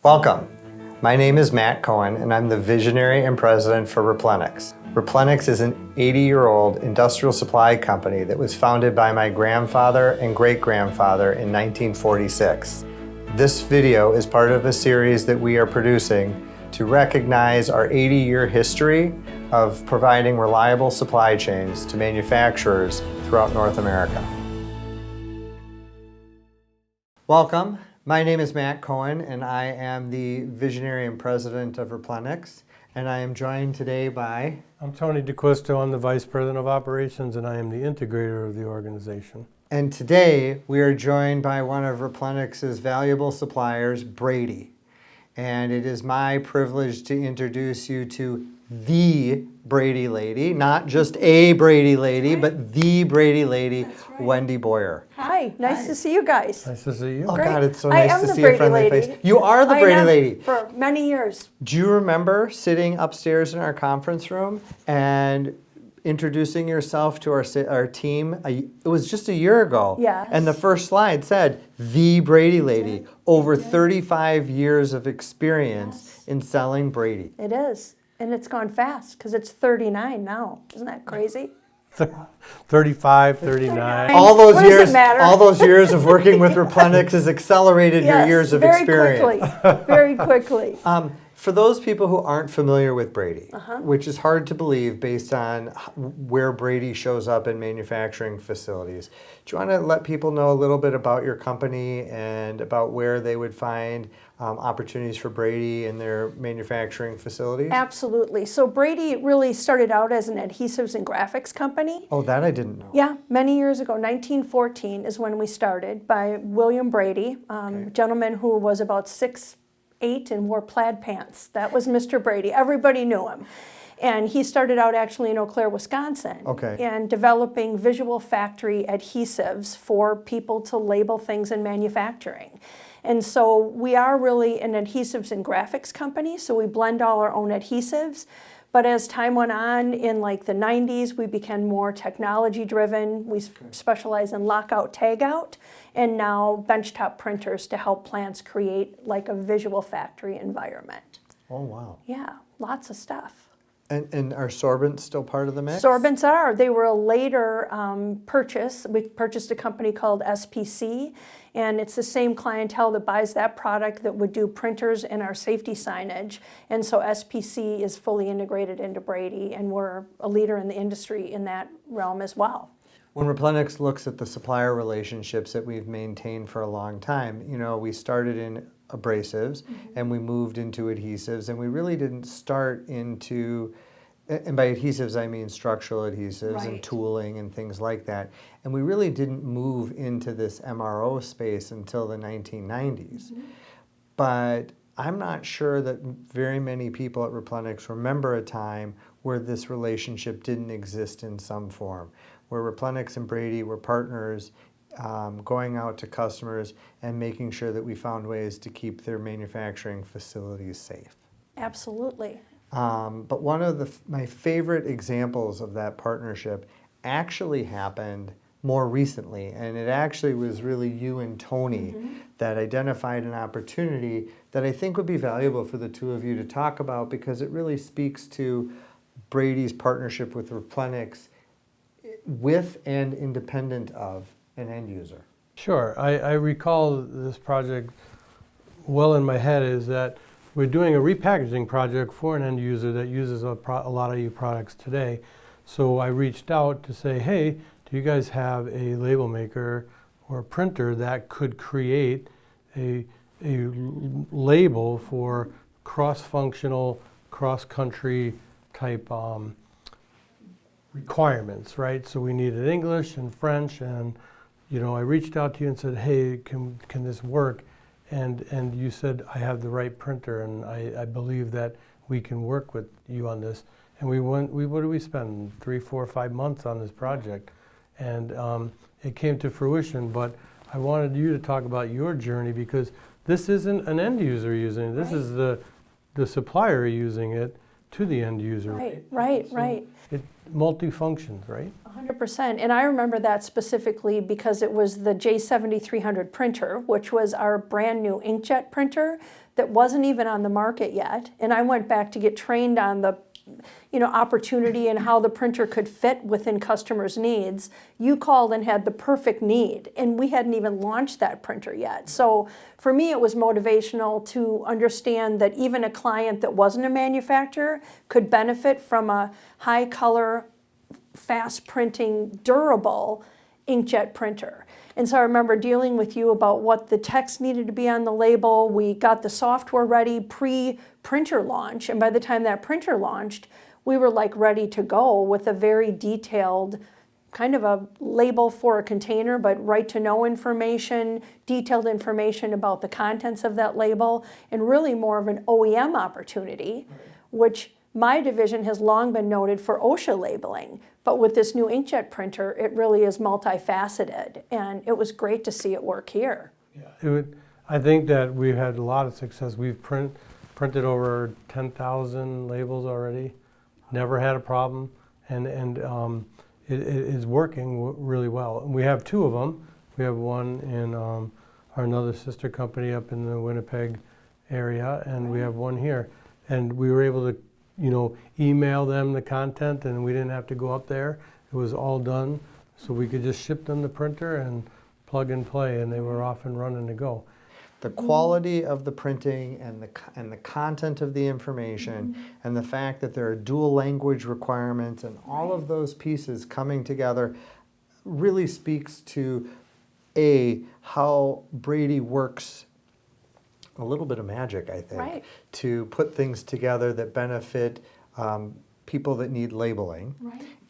Welcome. My name is Matt Cohen, and I'm the visionary and president for Replenex. Replenex is an 80-year-old industrial supply company that was founded by my grandfather and great-grandfather in 1946. This video is part of a series that we are producing to recognize our 80-year history of providing reliable supply chains to manufacturers throughout North America. Welcome. My name is Matt Cohen, and I am the visionary and president of Replenex, and I am joined today by... I'm Tony D'Aquisto. I'm the vice president of operations, and I am the integrator of the organization. And today we are joined by one of Replenex's valuable suppliers, Brady. And it is my privilege to introduce you to the Brady lady, not just a Brady lady, but the Brady lady, right. Wendy Boyer. Hi, nice to see you guys. Nice to see you. Oh Great. God, it's so nice to see a friendly face. You are the Brady lady. For many years. Do you remember sitting upstairs in our conference room and introducing yourself to our team? It was just a year ago. Yes. And the first slide said, the Brady lady, over 35 years of experience in selling Brady. It is. And it's gone fast because it's 39 now. Isn't that crazy? 35, 39. All those years of working with Replenex has accelerated your years of experience. Very quickly. For those people who aren't familiar with Brady, which is hard to believe based on where Brady shows up in manufacturing facilities, do you want to let people know a little bit about your company and about where they would find opportunities for Brady in their manufacturing facilities? Absolutely. So Brady really started out as an adhesives and graphics company. Oh, that I didn't know. Yeah, many years ago, 1914 is when we started by William Brady, a gentleman who was about 6'8" and wore plaid pants. That was Mr. Brady. Everybody knew him. And he started out actually in Eau Claire, Wisconsin, and developing visual factory adhesives for people to label things in manufacturing. And so we are really an adhesives and graphics company, so we blend all our own adhesives. But as time went on, in like the 90s, we became more technology driven. We specialize in lockout, tagout, and now benchtop printers to help plants create like a visual factory environment. Oh, wow. Yeah, lots of stuff. And are sorbents still part of the mix? Sorbents are. They were a later purchase. We purchased a company called SPC, and it's the same clientele that buys that product that would do printers and our safety signage. And so SPC is fully integrated into Brady, and we're a leader in the industry in that realm as well. When Replenex looks at the supplier relationships that we've maintained for a long time, you know, we started in abrasives and we moved into adhesives, and we really didn't start into, and by adhesives I mean structural adhesives and tooling and things like that, and we really didn't move into this MRO space until the 1990s. But I'm not sure that very many people at Replenex remember a time where this relationship didn't exist in some form, where Replenex and Brady were partners, going out to customers and making sure that we found ways to keep their manufacturing facilities safe. Absolutely. But one of my favorite examples of that partnership actually happened more recently, and it actually was really you and Tony that identified an opportunity that I think would be valuable for the two of you to talk about, because it really speaks to Brady's partnership with Replenex with and independent of an end user. Sure. I recall this project well in my head is that we're doing a repackaging project for an end user that uses a lot of your products today. So I reached out to say, hey, do you guys have a label maker or a printer that could create a label for cross-functional, cross-country type requirements, right? So we needed English and French, and you know, I reached out to you and said, hey, can this work? And you said, I have the right printer, and I believe that we can work with you on this. And what did we spend? 3, 4, 5 months on this project. And it came to fruition, but I wanted you to talk about your journey, because this isn't an end user using it. This is the supplier using it to the end user. Right. It multi-functions, right? 100%. And I remember that specifically because it was the J7300 printer, which was our brand new inkjet printer that wasn't even on the market yet. And I went back to get trained on the opportunity and how the printer could fit within customers' needs. You called and had the perfect need, and we hadn't even launched that printer yet. So for me, it was motivational to understand that even a client that wasn't a manufacturer could benefit from a high color, fast printing, durable inkjet printer. And so I remember dealing with you about what the text needed to be on the label. We got the software ready pre-printer launch, and by the time that printer launched, we were like ready to go with a very detailed kind of a label for a container, but right to know information, detailed information about the contents of that label, and really more of an OEM opportunity, which my division has long been noted for OSHA labeling. But with this new inkjet printer, it really is multifaceted, and it was great to see it work here. Yeah, I think that we've had a lot of success. We've printed over 10,000 labels already, never had a problem, and it is working really well. And we have two of them. We have one in our another sister company up in the Winnipeg area, and we have one here. And we were able to email them the content, and we didn't have to go up there. It was all done, so we could just ship them the printer and plug and play, and they were off and running to go. The quality of the printing and the content of the information and the fact that there are dual language requirements and all of those pieces coming together really speaks to how Brady works. A little bit of magic, I think, to put things together that benefit people that need labeling,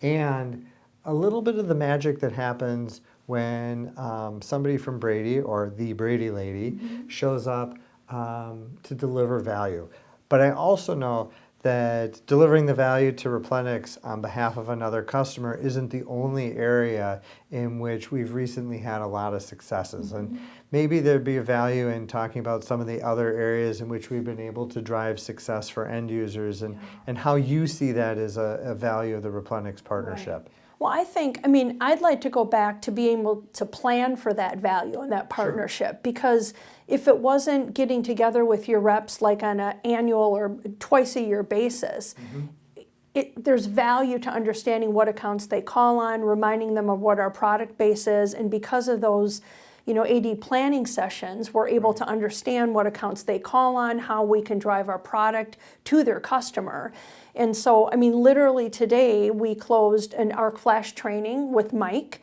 and a little bit of the magic that happens when somebody from Brady or the Brady lady shows up to deliver value. But I also know that delivering the value to Replenex on behalf of another customer isn't the only area in which we've recently had a lot of successes. And maybe there'd be a value in talking about some of the other areas in which we've been able to drive success for end users and how you see that as a value of the Replenex partnership. Well, I'd like to go back to being able to plan for that value and that partnership, because if it wasn't getting together with your reps like on an annual or twice a year basis, there's value to understanding what accounts they call on, reminding them of what our product base is, and because of those AD planning sessions, we're able to understand what accounts they call on, how we can drive our product to their customer. And so, literally today we closed an arc flash training with Mike,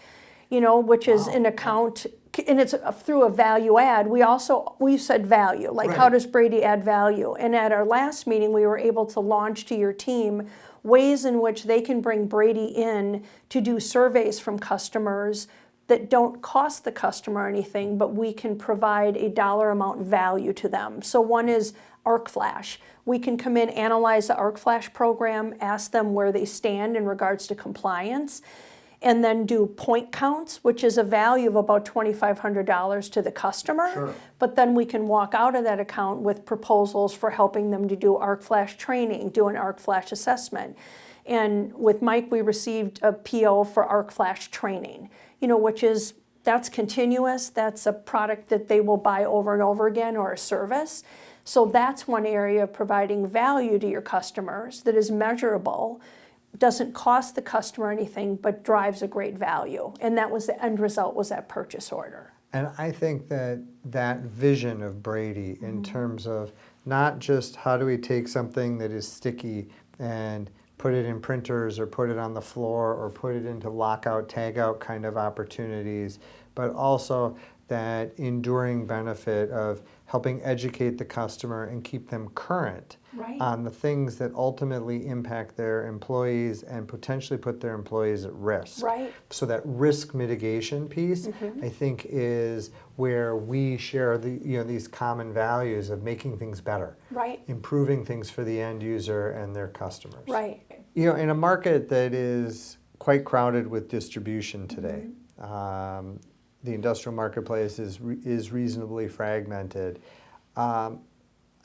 which is an account, and it's through a value add. We said value, like how does Brady add value? And at our last meeting, we were able to launch to your team ways in which they can bring Brady in to do surveys from customers that don't cost the customer anything, but we can provide a dollar amount value to them. So one is arc flash. We can come in, analyze the arc flash program, ask them where they stand in regards to compliance, and then do point counts, which is a value of about $2,500 to the customer. But then we can walk out of that account with proposals for helping them to do arc flash training, do an arc flash assessment. And with Mike, we received a PO for arc flash training, that's continuous. That's a product that they will buy over and over again, or a service. So that's one area of providing value to your customers that is measurable, doesn't cost the customer anything, but drives a great value. And that was the end result, was that purchase order. And I think that vision of Brady in terms of not just how do we take something that is sticky and put it in printers or put it on the floor or put it into lockout, tagout kind of opportunities, but also that enduring benefit of helping educate the customer and keep them current on the things that ultimately impact their employees and potentially put their employees at risk. So that risk mitigation piece, I think, is where we share these common values of making things better, improving things for the end user and their customers. In a market that is quite crowded with distribution today, the industrial marketplace is reasonably fragmented.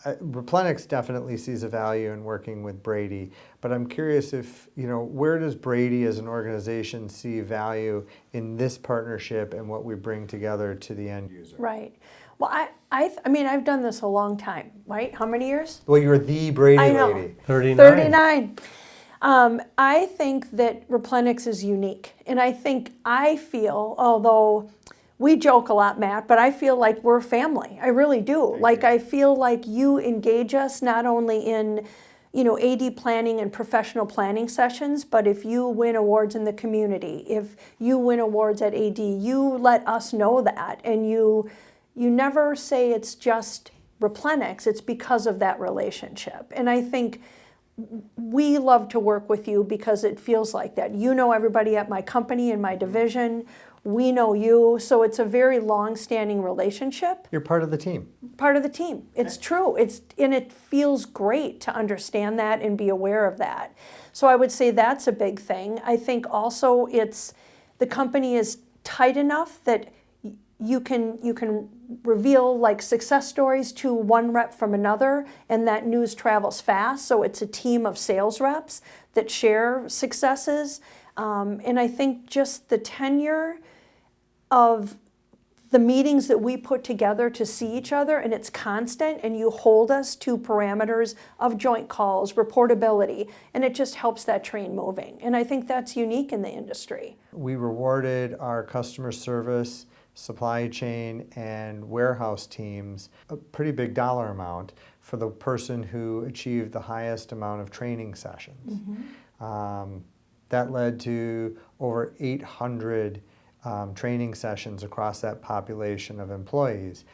Replenex definitely sees a value in working with Brady, but I'm curious if, where does Brady as an organization see value in this partnership and what we bring together to the end user? Right. Well, I mean, I've done this a long time, right? How many years? Well, you're the Brady I know. lady. 39. 39. I think that Replenex is unique. And I feel, although we joke a lot, Matt, but I feel like we're family. I really do. Thank you. I feel like you engage us not only in, AD planning and professional planning sessions, but if you win awards in the community, if you win awards at AD, you let us know that. And you never say it's just Replenex, it's because of that relationship. And I think we love to work with you because it feels like that. You know everybody at my company and my division. We know you. So it's a very long-standing relationship. You're part of the team. Part of the team. It's true. And it feels great to understand that and be aware of that. So I would say that's a big thing. I think also the company is tight enough that you can reveal like success stories to one rep from another, and that news travels fast. So it's a team of sales reps that share successes. And I think just the tenure of the meetings that we put together to see each other, and it's constant, and you hold us to parameters of joint calls, reportability, and it just helps that train moving. And I think that's unique in the industry. We rewarded our customer service, supply chain, and warehouse teams a pretty big dollar amount for the person who achieved the highest amount of training sessions. That led to over 800 training sessions across that population of employees.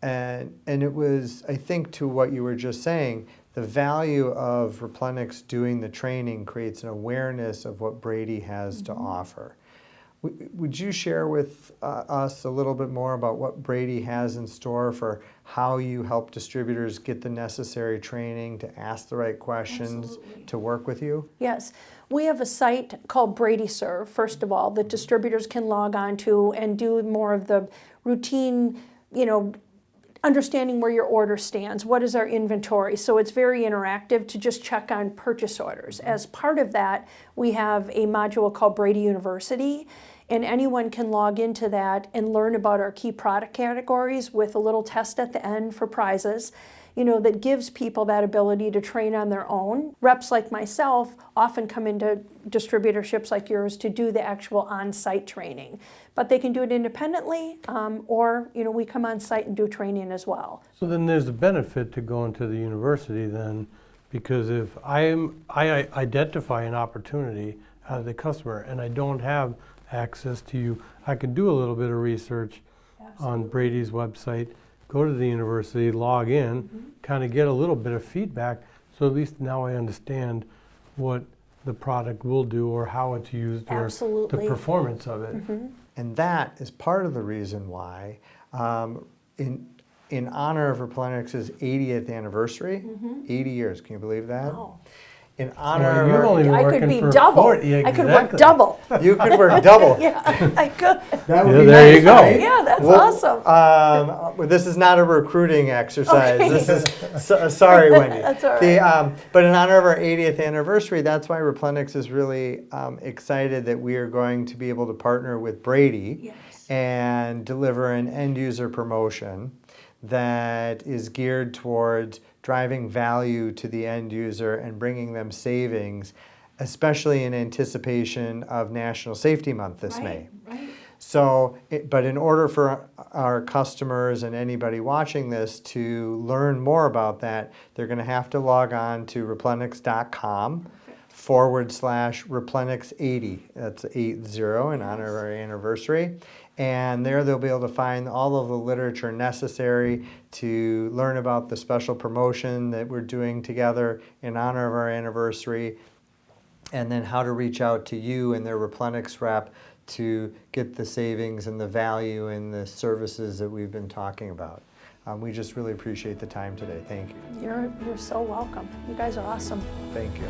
And it was, I think, to what you were just saying, the value of Replenex doing the training creates an awareness of what Brady has to offer. Would you share with us a little bit more about what Brady has in store for how you help distributors get the necessary training to ask the right questions, Absolutely. to work with you? Yes. We have a site called Brady Serve, first of all, that distributors can log on to and do more of the routine, understanding where your order stands, what is our inventory. So it's very interactive to just check on purchase orders. As part of that, we have a module called Brady University, and anyone can log into that and learn about our key product categories with a little test at the end for prizes, that gives people that ability to train on their own. Reps like myself often come into distributorships like yours to do the actual on-site training. But they can do it independently, or we come on site and do training as well. So then there's a benefit to going to the university then, because if I identify an opportunity as a customer and I don't have access to you, I can do a little bit of research on Brady's website, go to the university, log in, kind of get a little bit of feedback, so at least now I understand what the product will do or how it's used or the performance of it. And that is part of the reason why, in honor of Replenex's 80th anniversary, 80 years, can you believe that? Wow. In honor You've of only been I working could be for double. 40, yeah, I could work exactly. double. you could work double. Yeah, I could. That would Yeah, be there nice, you go. right? Yeah, that's Well, awesome. This is not a recruiting exercise. Okay. This is sorry, Wendy. That's all right. But in honor of our 80th anniversary, that's why Replenex is really excited that we are going to be able to partner with Brady Yes. and deliver an end user promotion that is geared towards driving value to the end user and bringing them savings, especially in anticipation of National Safety Month this May. Right. So, but in order for our customers and anybody watching this to learn more about that, they're going to have to log on to replenex.com/Replenex80. That's 80 in honor of our anniversary. And there they'll be able to find all of the literature necessary to learn about the special promotion that we're doing together in honor of our anniversary, and then how to reach out to you and their Replenex rep to get the savings and the value and the services that we've been talking about. We just really appreciate the time today. Thank you. You're so welcome. You guys are awesome. Thank you.